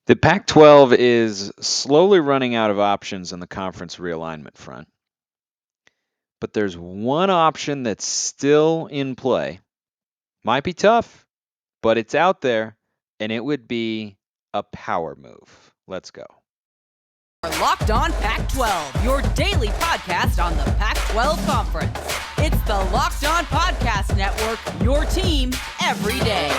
The Pac-12 is slowly running out of options on the conference realignment front, but there's one option that's still in play. Might be tough, but it's out there, and it would be a power move. Let's go. Locked On Pac-12, your daily podcast on the Pac-12 Conference. It's the Locked On Podcast Network, your team every day.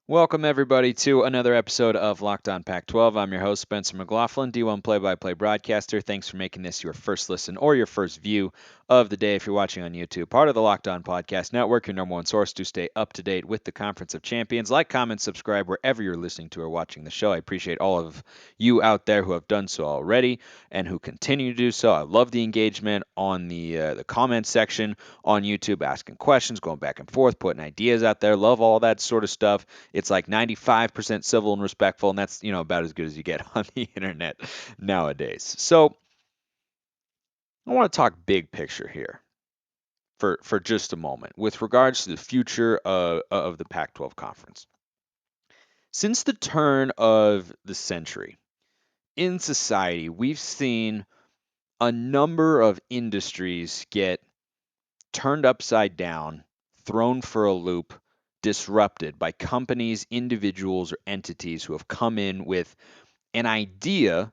Welcome, everybody, to another episode of Locked On Pac-12. I'm your host, Spencer McLaughlin, D1 play-by-play broadcaster. Thanks for making this your first listen or your first view of the day if you're watching on YouTube. Part of the Locked On Podcast Network, your number one source to stay up to date with the Conference of Champions. Like, comment, subscribe wherever you're listening to or watching the show. I appreciate all of you out there who have done so already and who continue to do so. I love the engagement on the comment section on YouTube, asking questions, going back and forth, putting ideas out there. Love all that sort of stuff. It's like 95% civil and respectful, and that's, about as good as you get on the internet nowadays. So I want to talk big picture here for just a moment with regards to the future of the Pac-12 conference. Since the turn of the century, in society, we've seen a number of industries get turned upside down, thrown for a loop, disrupted by companies, individuals, or entities who have come in with an idea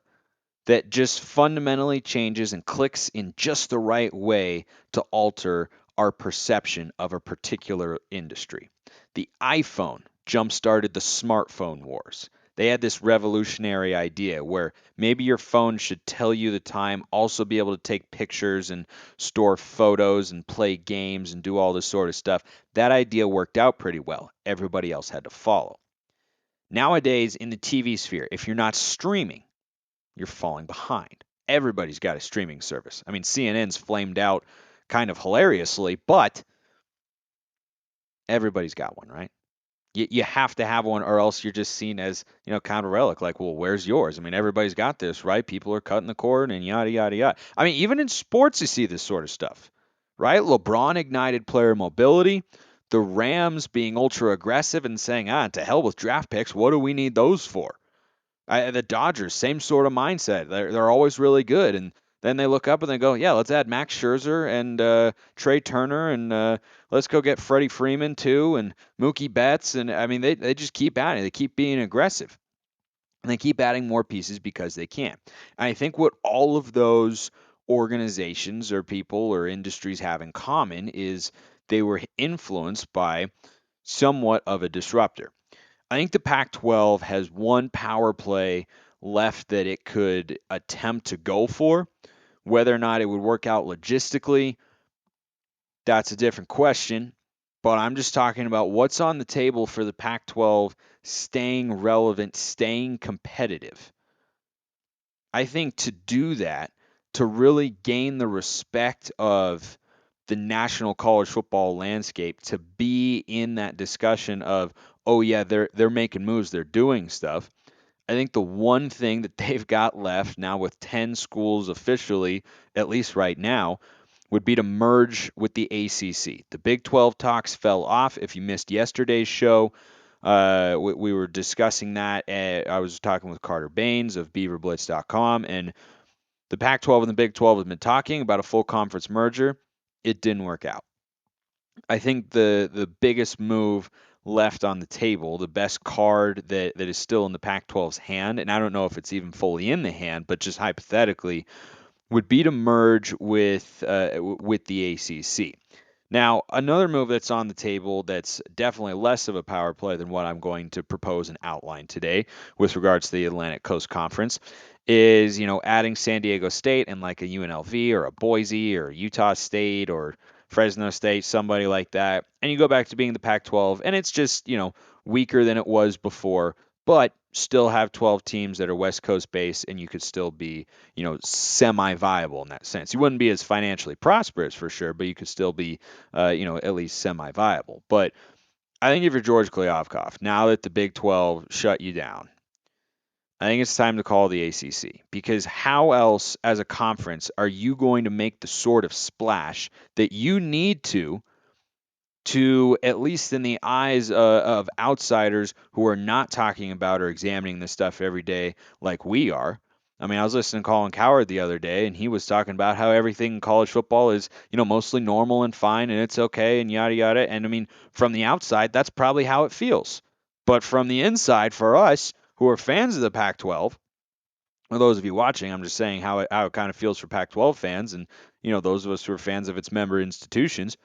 that just fundamentally changes and clicks in just the right way to alter our perception of a particular industry. The iPhone jump-started the smartphone wars. They had this revolutionary idea where maybe your phone should tell you the time, also be able to take pictures and store photos and play games and do all this sort of stuff. That idea worked out pretty well. Everybody else had to follow. Nowadays, in the TV sphere, if you're not streaming, you're falling behind. Everybody's got a streaming service. I mean, CNN's flamed out kind of hilariously, but everybody's got one, right? You have to have one, or else you're just seen as, kind of a relic. Like, well, where's yours? I mean, everybody's got this, right? People are cutting the cord and yada, yada, yada. I mean, even in sports, you see this sort of stuff, right? LeBron ignited player mobility. The Rams being ultra aggressive and saying, to hell with draft picks. What do we need those for? The Dodgers, same sort of mindset. They're always really good. And then they look up and they go, yeah, let's add Max Scherzer and Trey Turner and let's go get Freddie Freeman too and Mookie Betts. And I mean, they just keep adding. They keep being aggressive. And they keep adding more pieces because they can. And I think what all of those organizations or people or industries have in common is they were influenced by somewhat of a disruptor. I think the Pac-12 has one power play left that it could attempt to go for. Whether or not it would work out logistically, that's a different question. But I'm just talking about what's on the table for the Pac-12 staying relevant, staying competitive. I think to do that, to really gain the respect of the national college football landscape, to be in that discussion of, oh yeah, they're making moves, they're doing stuff. I think the one thing that they've got left now with 10 schools officially, at least right now, would be to merge with the ACC. The Big 12 talks fell off. If you missed yesterday's show, we were discussing that. I was talking with Carter Baines of BeaverBlitz.com, and the Pac-12 and the Big 12 have been talking about a full conference merger. It didn't work out. I think the biggest move left on the table, the best card that is still in the Pac-12's hand, and I don't know if it's even fully in the hand, but just hypothetically, would be to merge with the ACC. Now, another move that's on the table that's definitely less of a power play than what I'm going to propose and outline today with regards to the Atlantic Coast Conference is, adding San Diego State and like a UNLV or a Boise or Utah State or Fresno State, somebody like that. And you go back to being the Pac-12, and it's just, weaker than it was before, but still have 12 teams that are West Coast based, and you could still be, semi-viable in that sense. You wouldn't be as financially prosperous for sure, but you could still be, at least semi-viable. But I think if you're George Kliavkoff, now that the Big 12 shut you down, I think it's time to call the ACC, because how else, as a conference, are you going to make the sort of splash that you need to, at least in the eyes of outsiders who are not talking about or examining this stuff every day like we are? I mean, I was listening to Colin Coward the other day, and he was talking about how everything in college football is, mostly normal and fine, and it's okay, and yada yada. And I mean, from the outside, that's probably how it feels. But from the inside, for us who are fans of the Pac-12, or those of you watching, I'm just saying how it kind of feels for Pac-12 fans, and those of us who are fans of its member institutions.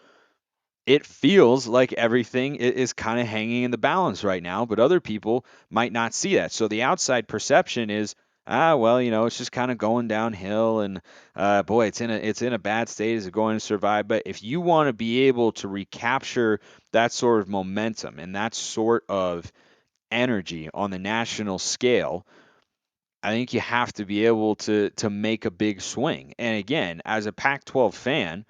It feels like everything is kind of hanging in the balance right now, but other people might not see that. So the outside perception is, well, it's just kind of going downhill, and boy, it's in a bad state. Is it going to survive? But if you want to be able to recapture that sort of momentum and that sort of energy on the national scale, I think you have to be able to make a big swing. And again, as a Pac-12 fan,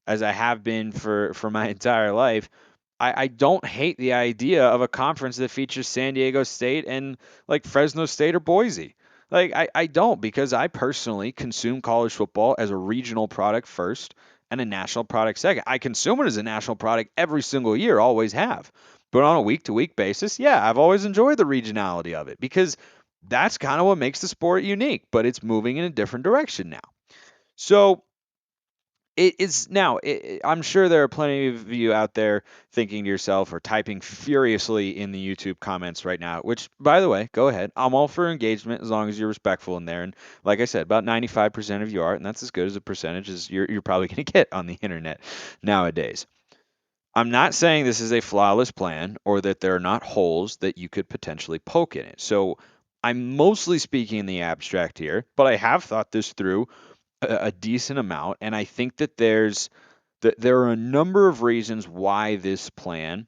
as I have been for my entire life, I don't hate the idea of a conference that features San Diego State and like Fresno State or Boise. Like I don't, because I personally consume college football as a regional product first and a national product second. I consume it as a national product every single year, always have. But on a week to week basis, yeah, I've always enjoyed the regionality of it, because that's kind of what makes the sport unique, but it's moving in a different direction now. So it is now. I'm sure there are plenty of you out there thinking to yourself or typing furiously in the YouTube comments right now. Which, by the way, go ahead. I'm all for engagement as long as you're respectful in there. And like I said, about 95% of you are, and that's as good as a percentage as you're probably going to get on the internet nowadays. I'm not saying this is a flawless plan or that there are not holes that you could potentially poke in it. So I'm mostly speaking in the abstract here, but I have thought this through a decent amount, and I think that there are a number of reasons why this plan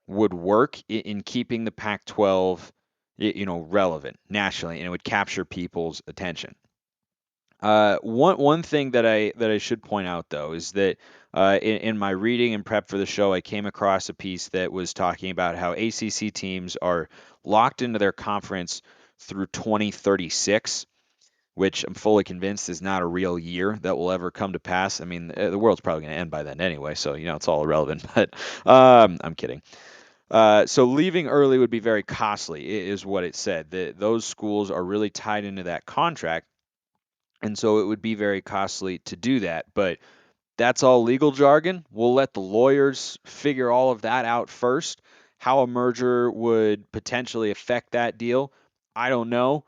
would work in keeping the Pac-12, relevant nationally, and it would capture people's attention. One thing that I should point out, though, is that in my reading and prep for the show, I came across a piece that was talking about how ACC teams are locked into their conference through 2036, which I'm fully convinced is not a real year that will ever come to pass. I mean, the world's probably going to end by then anyway, so it's all irrelevant. But I'm kidding. So leaving early would be very costly, is what it said. That those schools are really tied into that contract, and so it would be very costly to do that. But that's all legal jargon. We'll let the lawyers figure all of that out first. How a merger would potentially affect that deal, I don't know.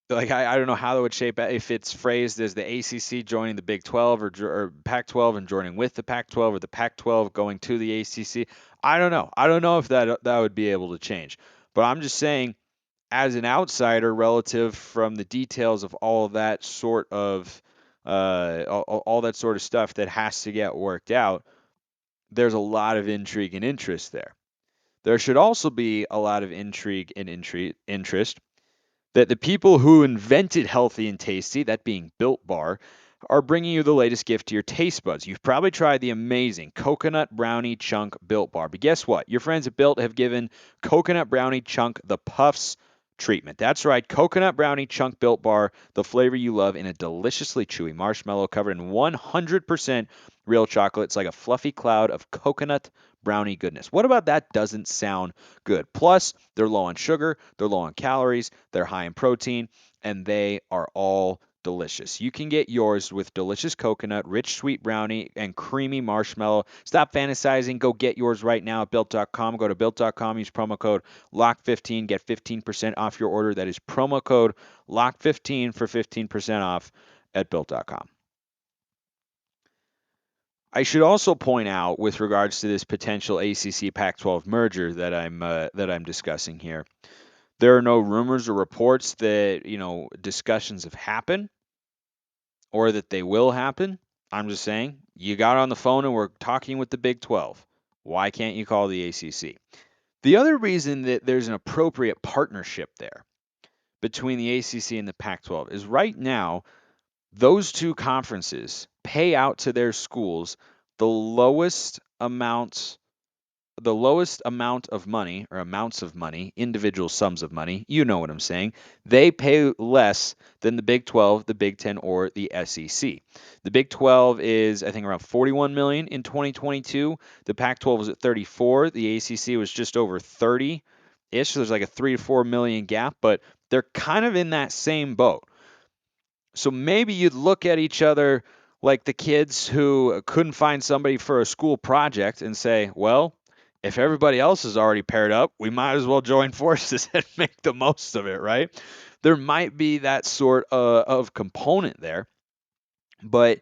Like I don't know how that would shape out, if it's phrased as the ACC joining the Big 12, or Pac-12 and joining with the Pac-12, or the Pac-12 going to the ACC. I don't know. I don't know if that would be able to change. But I'm just saying, as an outsider, relative from the details of all of that sort of all that sort of stuff that has to get worked out, there's a lot of intrigue and interest there. There should also be a lot of intrigue and interest that the people who invented Healthy and Tasty, that being Built Bar, are bringing you the latest gift to your taste buds. You've probably tried the amazing Coconut Brownie Chunk Built Bar. But guess what? Your friends at Built have given Coconut Brownie Chunk the Puffs treatment. That's right, Coconut Brownie Chunk Built Bar, the flavor you love, in a deliciously chewy marshmallow covered in 100% real chocolate. It's like a fluffy cloud of coconut brownie goodness. What about that doesn't sound good? Plus, they're low on sugar, they're low on calories, they're high in protein, and they are all delicious. You can get yours with delicious coconut, rich sweet brownie, and creamy marshmallow. Stop fantasizing. Go get yours right now at built.com. Go to built.com, use promo code LOCK15, get 15% off your order. That is promo code LOCK15 for 15% off at built.com. I should also point out, with regards to this potential ACC Pac-12 merger that I'm discussing here, there are no rumors or reports that discussions have happened or that they will happen. I'm just saying, you got on the phone and we're talking with the Big 12. Why can't you call the ACC? The other reason that there's an appropriate partnership there between the ACC and the Pac-12 is, right now, those two conferences pay out to their schools the lowest amounts the lowest amount of money or amounts of money, individual sums of money, you know what I'm saying, they pay less than the Big 12, the Big 10, or the SEC. The Big 12 is, I think, around 41 million in 2022. The Pac-12 was at 34. The ACC was just over 30-ish. So there's like a 3 to 4 million gap, but they're kind of in that same boat. So maybe you'd look at each other like the kids who couldn't find somebody for a school project and say, well, if everybody else is already paired up, we might as well join forces and make the most of it, right? There might be that sort of component there. But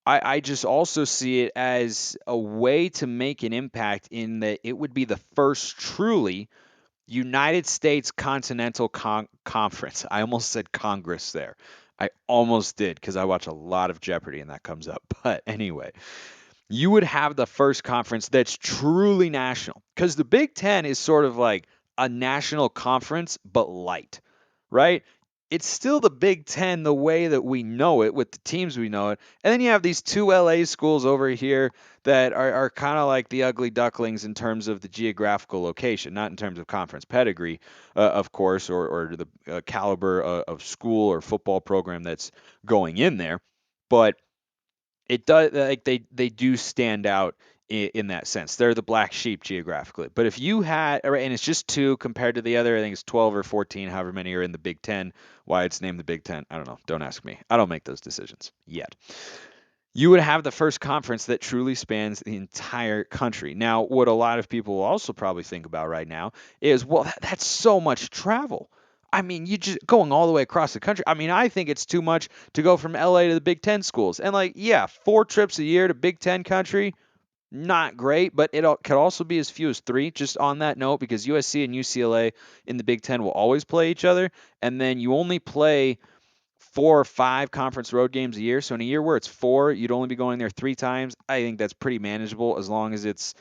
I just also see it as a way to make an impact in that it would be the first truly United States Continental Conference. I almost said Congress there. I almost did because I watch a lot of Jeopardy and that comes up. But anyway, you would have the first conference that's truly national because the Big Ten is sort of like a national conference, but light, right? It's still the Big Ten the way that we know it with the teams we know it. And then you have these two LA schools over here that are kind of like the ugly ducklings in terms of the geographical location, not in terms of conference pedigree, of course, or the caliber of school or football program that's going in there. But it does like they do stand out in that sense. They're the black sheep geographically. But if you had, and it's just two compared to the other, I think it's 12 or 14, however many are in the Big Ten. Why it's named the Big Ten, I don't know. Don't ask me. I don't make those decisions yet. You would have the first conference that truly spans the entire country. Now, what a lot of people will also probably think about right now is, well, that's so much travel. I mean, you just going all the way across the country. I mean, I think it's too much to go from LA to the Big Ten schools. And like, yeah, 4 trips a year to Big Ten country, not great, but it could also be as few as 3. Just on that note, because USC and UCLA in the Big Ten will always play each other, and then you only play 4 or 5 conference road games a year. So in a year where it's 4, you'd only be going there 3 times. I think that's pretty manageable as long as it's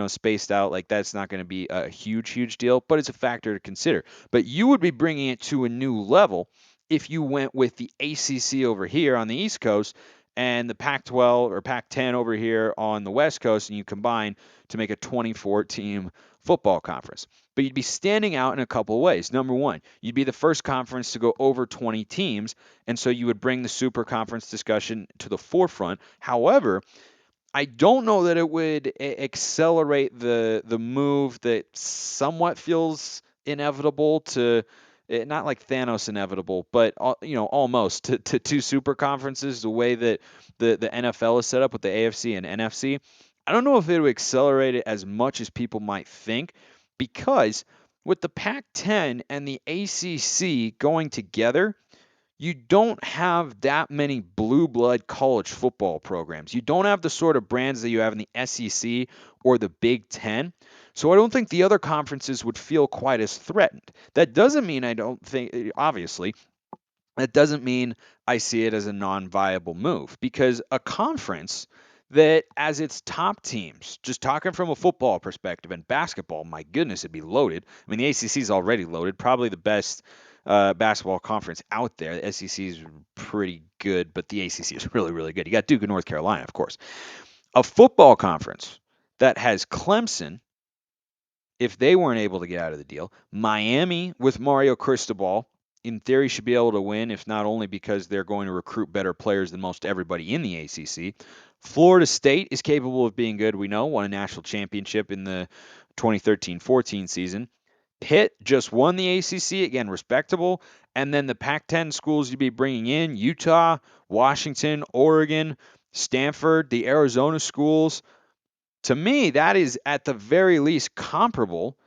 spaced out. Like that's not going to be a huge deal, but it's a factor to consider. But you would be bringing it to a new level if you went with the ACC over here on the East Coast and the Pac-12 or Pac-10 over here on the West Coast, and you combine to make a 24-team football conference. But you'd be standing out in a couple of ways. Number one, you'd be the first conference to go over 20 teams, and so you would bring the super conference discussion to the forefront. However, I don't know that it would accelerate the move that somewhat feels inevitable to not like Thanos inevitable, but almost to 2 super conferences the way that the NFL is set up with the AFC and NFC. I don't know if it would accelerate it as much as people might think because with the Pac-10 and the ACC going together, you don't have that many blue blood college football programs. You don't have the sort of brands that you have in the SEC or the Big Ten. So I don't think the other conferences would feel quite as threatened. That doesn't mean I don't think, obviously, that doesn't mean I see it as a non viable move because a conference that as its top teams, just talking from a football perspective and basketball, my goodness, it'd be loaded. I mean, the ACC is already loaded, probably the best basketball conference out there. The SEC is pretty good, but the ACC is really good. You got Duke and North Carolina, of course. A football conference that has Clemson, if they weren't able to get out of the deal, Miami with Mario Cristobal, in theory, should be able to win, if not only because they're going to recruit better players than most everybody in the ACC. Florida State is capable of being good, we know, won a national championship in the 2013-14 season. Pitt just won the ACC, again, respectable. And then the Pac-10 schools you'd be bringing in, Utah, Washington, Oregon, Stanford, the Arizona schools. To me, that is at the very least comparable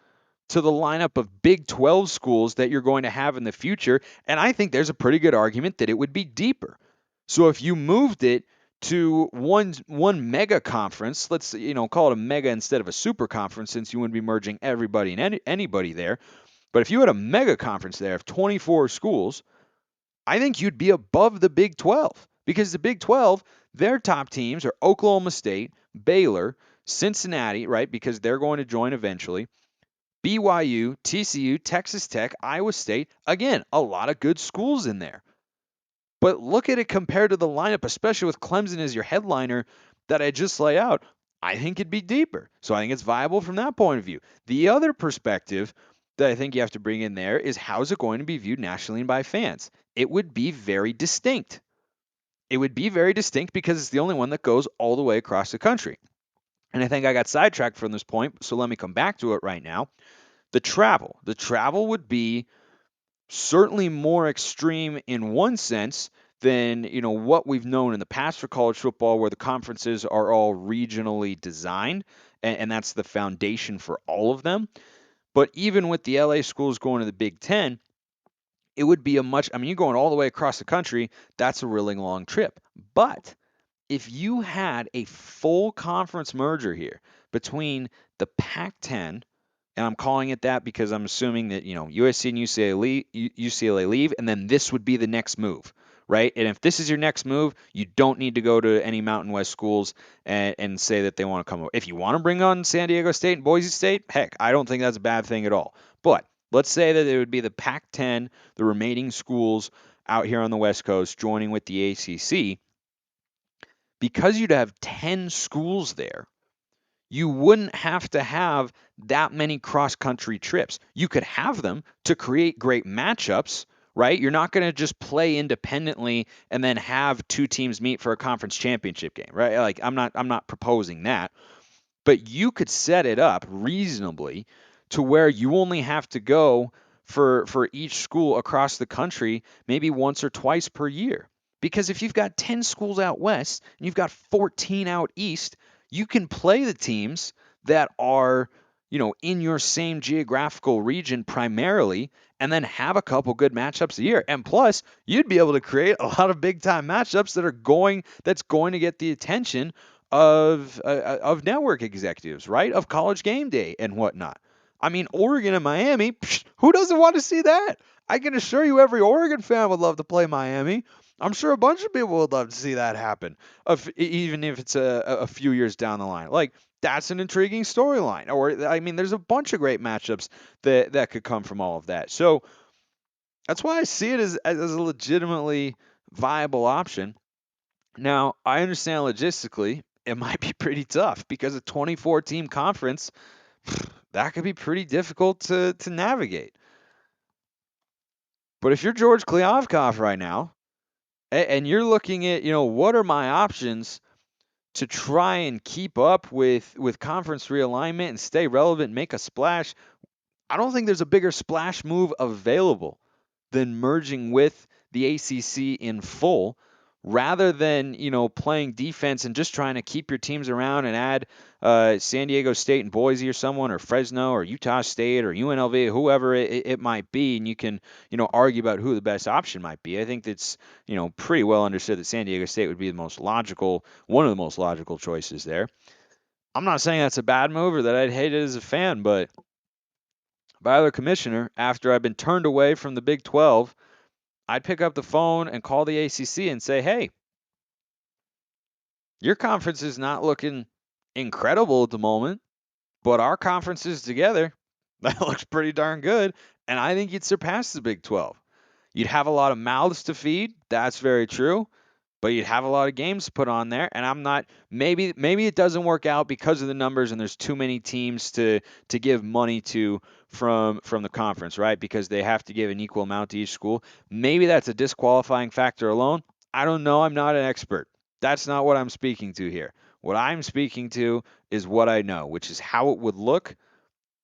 to the lineup of Big 12 schools that you're going to have in the future. And I think there's a pretty good argument that it would be deeper. So if you moved it to one mega conference, let's call it a mega instead of a super conference, since you wouldn't be merging everybody and anybody there. But if you had a mega conference there of 24 schools, I think you'd be above the Big 12 because the Big 12, their top teams are Oklahoma State, Baylor, Cincinnati, right? Because they're going to join eventually. BYU, TCU, Texas Tech, Iowa State. Again, a lot of good schools in there. But look at it compared to the lineup, especially with Clemson as your headliner that I just lay out. I think it'd be deeper. So I think it's viable from that point of view. The other perspective that I think you have to bring in there is how's it going to be viewed nationally and by fans? It would be very distinct. It would be very distinct because it's the only one that goes all the way across the country. And I think I got sidetracked from this point, so let me come back to it right now. The travel. The travel would be certainly more extreme in one sense than what we've known in the past for college football, where the conferences are all regionally designed, and that's the foundation for all of them. But even with the LA schools going to the Big Ten, it would be a much, I mean, you're going all the way across the country. That's a really long trip. But if you had a full conference merger here between the Pac-10, and I'm calling it that because I'm assuming that USC and UCLA leave, and then this would be the next move, right? And if this is your next move, you don't need to go to any Mountain West schools and say that they want to come over. If you want to bring on San Diego State and Boise State, heck, I don't think that's a bad thing at all. But let's say that it would be the Pac-10, the remaining schools out here on the West Coast joining with the ACC. Because you'd have 10 schools there, you wouldn't have to have that many cross country trips. You could have them to create great matchups, right? You're not going to just play independently and then have two teams meet for a conference championship game, right? Like I'm not proposing that, but you could set it up reasonably to where you only have to go for each school across the country maybe once or twice per year. Because if you've got 10 schools out west and you've got 14 out east, you can play the teams that are, in your same geographical region primarily, and then have a couple good matchups a year. And plus, you'd be able to create a lot of big time matchups that's going to get the attention of network executives, right? Of College Game Day and whatnot. I mean, Oregon and Miami, who doesn't want to see that? I can assure you every Oregon fan would love to play Miami. I'm sure a bunch of people would love to see that happen, even if it's a few years down the line. Like, that's an intriguing storyline. Or, I mean, there's a bunch of great matchups that could come from all of that. So that's why I see it as a legitimately viable option. Now, I understand logistically, it might be pretty tough because a 24 team conference, that could be pretty difficult to navigate. But if you're George Kliavkoff right now, and you're looking at, what are my options to try and keep up with conference realignment and stay relevant, make a splash, I don't think there's a bigger splash move available than merging with the ACC in full rather than, playing defense and just trying to keep your teams around and add San Diego State and Boise or someone, or Fresno or Utah State or UNLV, whoever it might be, and you can, argue about who the best option might be. I think that's, pretty well understood that San Diego State would be one of the most logical choices there. I'm not saying that's a bad move or that I'd hate it as a fan, but if I were a commissioner, after I've been turned away from the Big 12, I'd pick up the phone and call the ACC and say, hey, your conference is not looking incredible at the moment, but our conferences together, that looks pretty darn good. And I think you'd surpass the Big 12. You'd have a lot of mouths to feed. That's very true. But you'd have a lot of games to put on there. And I'm not, maybe it doesn't work out because of the numbers and there's too many teams to give money to from the conference, right? Because they have to give an equal amount to each school. Maybe that's a disqualifying factor alone. I don't know. I'm not an expert. That's not what I'm speaking to here. What I'm speaking to is what I know, which is how it would look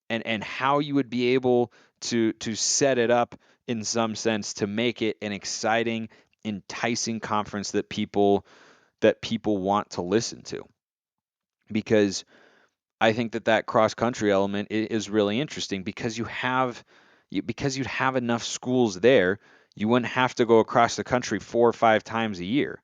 and how you would be able to set it up in some sense to make it an exciting, enticing conference that people want to listen to. Because I think that cross country element is really interesting because you'd have enough schools there, you wouldn't have to go across the country 4 or 5 times a year.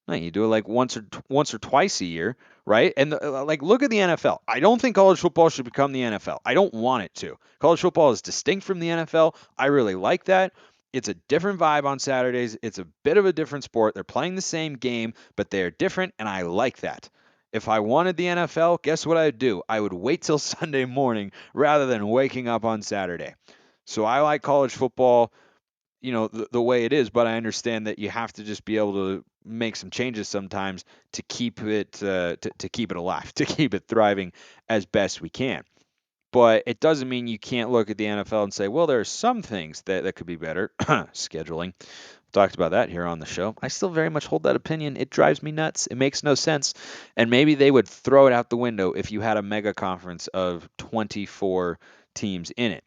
No, you do it like once or twice a year, right? And like, look at the NFL. I don't think college football should become the NFL. I don't want it to. College football is distinct from the NFL. I really like that. It's a different vibe on Saturdays. It's a bit of a different sport. They're playing the same game, but they're different, and I like that. If I wanted the NFL, guess what I'd do? I would wait till Sunday morning rather than waking up on Saturday. So I like college football the way it is, but I understand that you have to just be able to make some changes sometimes to keep it to keep it alive, to keep it thriving as best we can. But it doesn't mean you can't look at the NFL and say, well, there are some things that could be better. Scheduling. Talked about that here on the show. I still very much hold that opinion. It drives me nuts. It makes no sense. And maybe they would throw it out the window if you had a mega conference of 24 teams in it.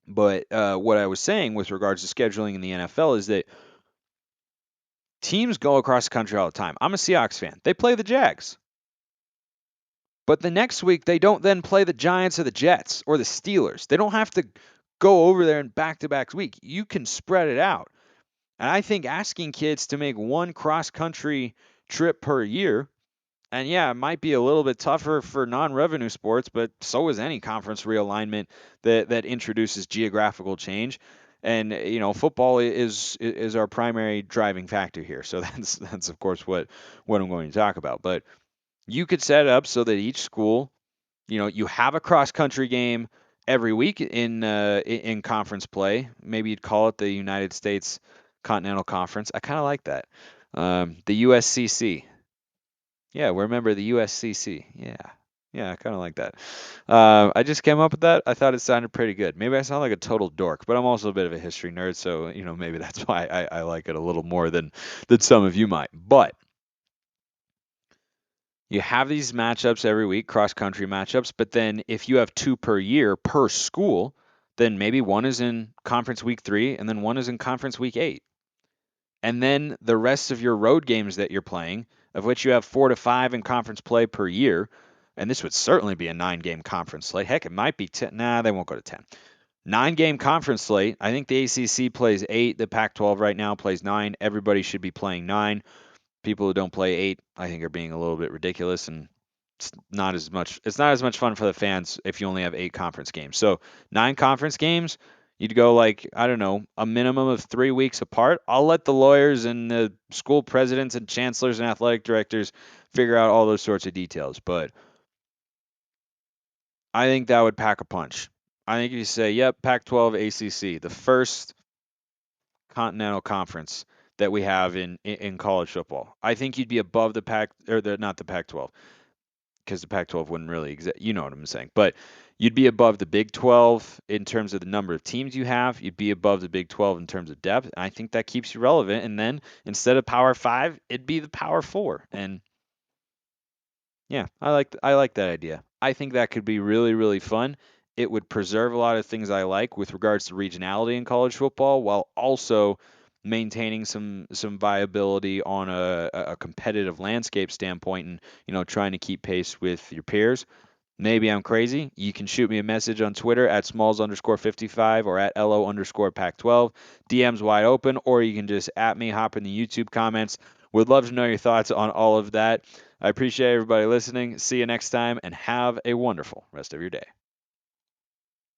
But what I was saying with regards to scheduling in the NFL is that teams go across the country all the time. I'm a Seahawks fan. They play the Jags. But the next week, they don't then play the Giants or the Jets or the Steelers. They don't have to go over there in back-to-back week. You can spread it out. And I think asking kids to make one cross-country trip per year, and yeah, it might be a little bit tougher for non-revenue sports, but so is any conference realignment that introduces geographical change. And football is our primary driving factor here. So that's of course what I'm going to talk about. But you could set it up so that each school, you have a cross country game every week in conference play. Maybe you'd call it the United States Continental Conference. I kind of like that. The USCC. Yeah, we remember the USCC. Yeah, I kind of like that. I just came up with that. I thought it sounded pretty good. Maybe I sound like a total dork, but I'm also a bit of a history nerd, so maybe that's why I like it a little more than some of you might. But you have these matchups every week, cross country matchups, but then if you have two per year per school, then maybe one is in conference week 3 and then one is in conference week 8. And then the rest of your road games that you're playing, of which you have 4 to 5 in conference play per year, and this would certainly be a 9-game conference slate. Heck, it might be 10. Nah, they won't go to 10. 9-game conference slate. I think the ACC plays 8. The Pac-12 right now plays 9. Everybody should be playing 9. People who don't play 8, I think, are being a little bit ridiculous, and it's not as much fun for the fans if you only have 8 conference games. So 9 conference games, you'd go like, I don't know, a minimum of 3 weeks apart. I'll let the lawyers and the school presidents and chancellors and athletic directors figure out all those sorts of details, but I think that would pack a punch. I think if you say, yep, Pac-12 ACC, the first continental conference that we have in college football. I think you'd be above the Pac or the not the Pac-12, because the Pac-12 wouldn't really exist. You know what I'm saying? But you'd be above the Big 12 in terms of the number of teams you have. You'd be above the Big 12 in terms of depth. And I think that keeps you relevant. And then instead of Power 5, it'd be the Power 4. And yeah, I like that idea. I think that could be really, really fun. It would preserve a lot of things I like with regards to regionality in college football, while also maintaining some viability on a competitive landscape standpoint, and trying to keep pace with your peers. Maybe I'm crazy. You can shoot me a message on Twitter at smalls_55 or at LO_Pac12. DM's wide open, or you can just at me, hop in the YouTube comments. Would love to know your thoughts on all of that. I appreciate everybody listening. See you next time, and have a wonderful rest of your day.